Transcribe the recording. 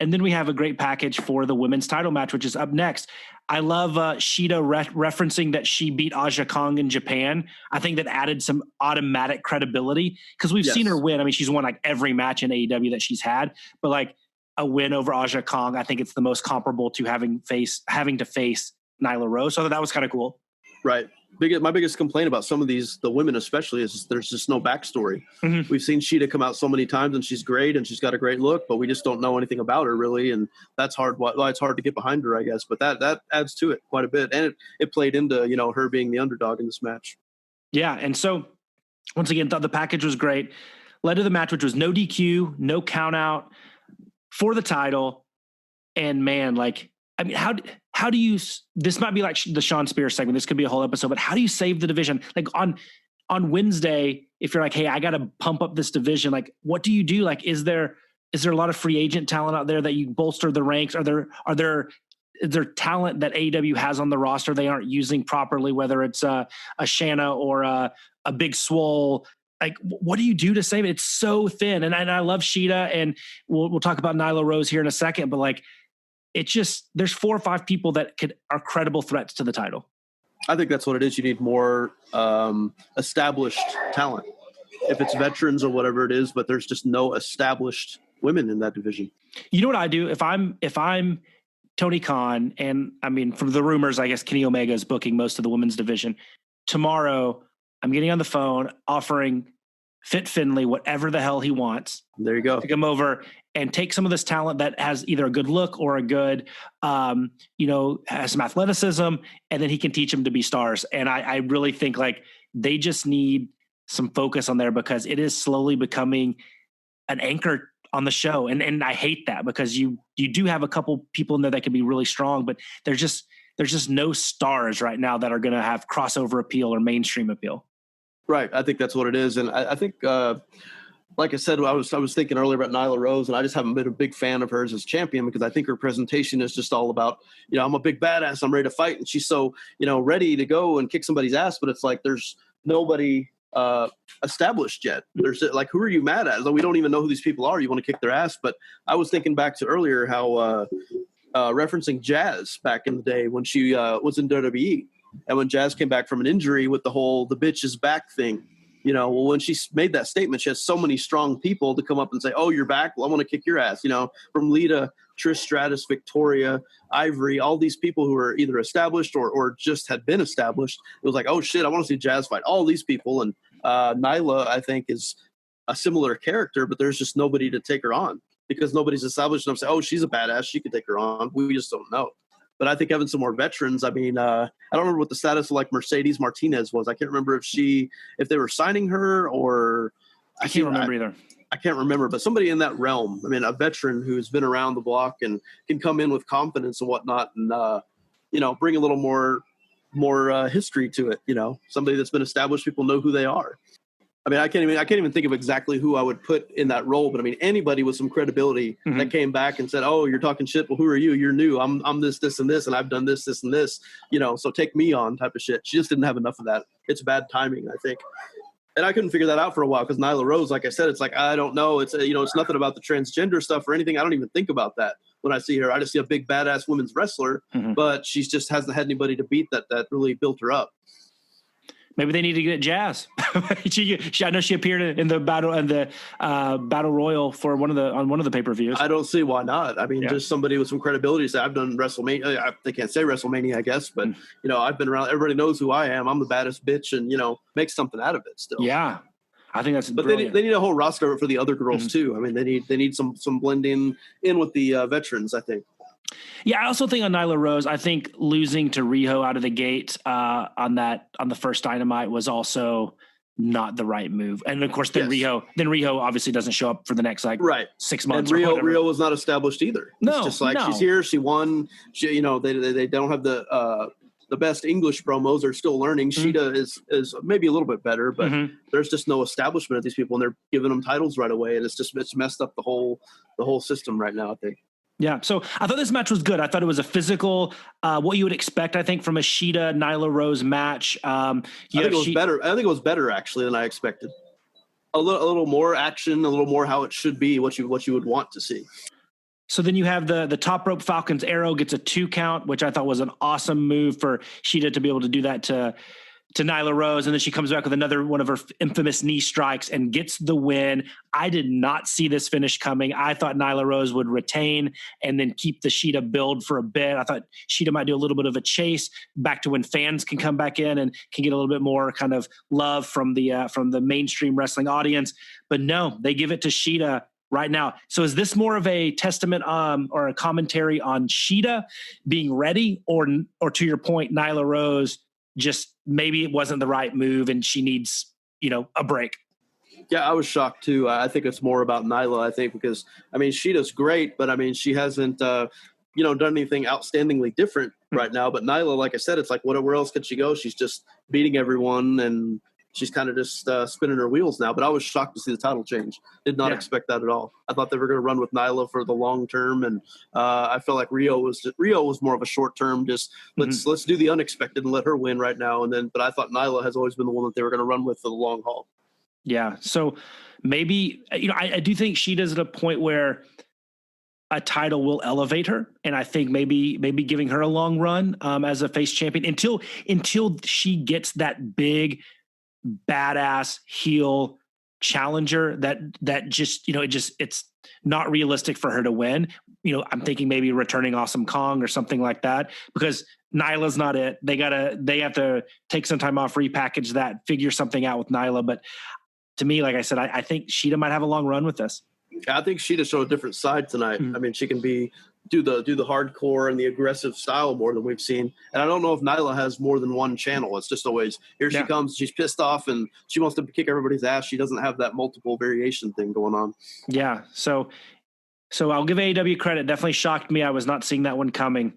And then we have a great package for the women's title match, which is up next. I love Shida referencing that she beat Aja Kong in Japan. I think that added some automatic credibility because we've seen her win. I mean, she's won like every match in AEW that she's had, but like a win over Aja Kong, I think it's the most comparable to having to face Nyla Rose. So that was kind of cool. Right. My biggest complaint about some of these, the women especially, is there's just no backstory. Mm-hmm. We've seen Shida come out so many times, and she's great, and she's got a great look, but we just don't know anything about her really, and that's hard. Well, it's hard to get behind her, I guess, but that adds to it quite a bit, and it played into her being the underdog in this match. Yeah, and so once again, thought the package was great. Led to the match, which was no DQ, no count out for the title, and man, like, I mean, how do you, this might be like the Sean Spears segment, this could be a whole episode, but how do you save the division? Like on Wednesday, if you're like, hey, I got to pump up this division, like what do you do? Like, is there a lot of free agent talent out there that you bolster the ranks? Is there talent that AEW has on the roster they aren't using properly, whether it's a Shanna or a Big Swole? Like, what do you do to save it? It's so thin. And I love Shida, and we'll talk about Nyla Rose here in a second, but like, it's just, there's 4 or 5 people that are credible threats to the title. I think that's what it is. You need more established talent, if it's veterans or whatever it is, but there's just no established women in that division. You know what I do? If I'm Tony Khan, and I mean, from the rumors, I guess Kenny Omega is booking most of the women's division. Tomorrow, I'm getting on the phone offering Fit Finlay whatever the hell he wants. There you go. To come over and take some of this talent that has either a good look or a good, has some athleticism, and then he can teach them to be stars. And I really think like they just need some focus on there because it is slowly becoming an anchor on the show. And I hate that because you do have a couple people in there that can be really strong, but there's just no stars right now that are going to have crossover appeal or mainstream appeal. Right. I think that's what it is. And I think, like I said, I was thinking earlier about Nyla Rose, and I just haven't been a big fan of hers as champion because I think her presentation is just all about, I'm a big badass, I'm ready to fight. And she's so, ready to go and kick somebody's ass. But it's like there's nobody established yet. There's like, who are you mad at? We don't even know who these people are. You want to kick their ass. But I was thinking back to earlier how referencing Jazz back in the day when she was in WWE. And when Jazz came back from an injury with the whole "the bitch is back" thing, when she made that statement, she has so many strong people to come up and say, "Oh, you're back? Well, I want to kick your ass." From Lita, Trish Stratus, Victoria, Ivory, all these people who are either established or just had been established. It was like, "Oh shit, I want to see Jazz fight all these people." And Nyla, I think, is a similar character, but there's just nobody to take her on because nobody's established enough to say, "Oh, she's a badass. She can take her on." We just don't know. But I think having some more veterans, I mean, I don't remember what the status of like Mercedes Martinez was. I can't remember if they were signing her or I can't remember either. I can't remember, but somebody in that realm. I mean, a veteran who's been around the block and can come in with confidence and whatnot and, bring a little more history to it. Somebody that's been established, people know who they are. I mean, I can't even think of exactly who I would put in that role, but I mean, anybody with some credibility that came back and said, "Oh, you're talking shit. Well, who are you? You're new. I'm this, and this, and I've done this, and this, so take me on," type of shit. She just didn't have enough of that. It's bad timing, I think. And I couldn't figure that out for a while because Nyla Rose, like I said, it's like, I don't know. It's, it's nothing about the transgender stuff or anything. I don't even think about that when I see her. I just see a big badass women's wrestler, but she just hasn't had anybody to beat that really built her up. Maybe they need to get Jazz. I know she appeared in the battle royal for one of the pay-per-views. I don't see why not. I mean, just somebody with some credibility say, "I've done WrestleMania." They can't say WrestleMania, I guess, but I've been around. Everybody knows who I am. I'm the baddest bitch, and make something out of it. Still, yeah. I think that's. But they need a whole roster for the other girls too. I mean, they need some blending in with the veterans, I think. Yeah, I also think on Nyla Rose, I think losing to Riho out of the gate on the first Dynamite was also not the right move. And of course, then Riho obviously doesn't show up for the next 6 months. And Riho was not established either. No, it's just like she's here, she won. They don't have the best English promos. They're still learning. Shida is maybe a little bit better, but there's just no establishment of these people, and they're giving them titles right away, and it's messed up the whole system right now, I think. Yeah, so I thought this match was good. I thought it was a physical, what you would expect, I think, from a Shida Nyla Rose match. I think it was better. I think it was better actually than I expected. A little more action, a little more how it should be, what you would want to see. So then you have the top rope Falcon's Arrow gets a 2 count, which I thought was an awesome move for Shida to be able to do that to Nyla Rose. And then she comes back with another one of her infamous knee strikes and gets the win. I did not see this finish coming. I thought Nyla Rose would retain and then keep the Shida build for a bit. I thought Shida might do a little bit of a chase back to when fans can come back in and can get a little bit more kind of love from the mainstream wrestling audience. But no, they give it to Shida right now. So is this more of a testament or a commentary on Shida being ready, or to your point, Nyla Rose just maybe it wasn't the right move and she needs, a break? Yeah, I was shocked too. I think it's more about Nyla, I think, because Shida's great, but she hasn't done anything outstandingly different right now. But Nyla, like I said, it's like where else could she go? She's just beating everyone and she's kind of just spinning her wheels now. But I was shocked to see the title change. Did not expect that at all. I thought they were going to run with Nyla for the long term, and I feel like Rio was more of a short term. Just let's do the unexpected and let her win right now. But I thought Nyla has always been the one that they were going to run with for the long haul. Yeah. So maybe I do think Shida's at a point where a title will elevate her, and I think maybe giving her a long run as a face champion until she gets that big badass heel challenger that just it's not realistic for her to win. I'm thinking maybe returning Awesome Kong or something like that, because Nyla's not it. They have to take some time off, repackage that, figure something out with Nyla. But to me, like I said, I think Shida might have a long run with this. I think Shida showed a different side tonight. She can do the hardcore and the aggressive style more than we've seen. And I don't know if Nyla has more than one channel. It's just always she comes, she's pissed off and she wants to kick everybody's ass. She doesn't have that multiple variation thing going on. Yeah. So I'll give AEW credit. Definitely shocked me. I was not seeing that one coming.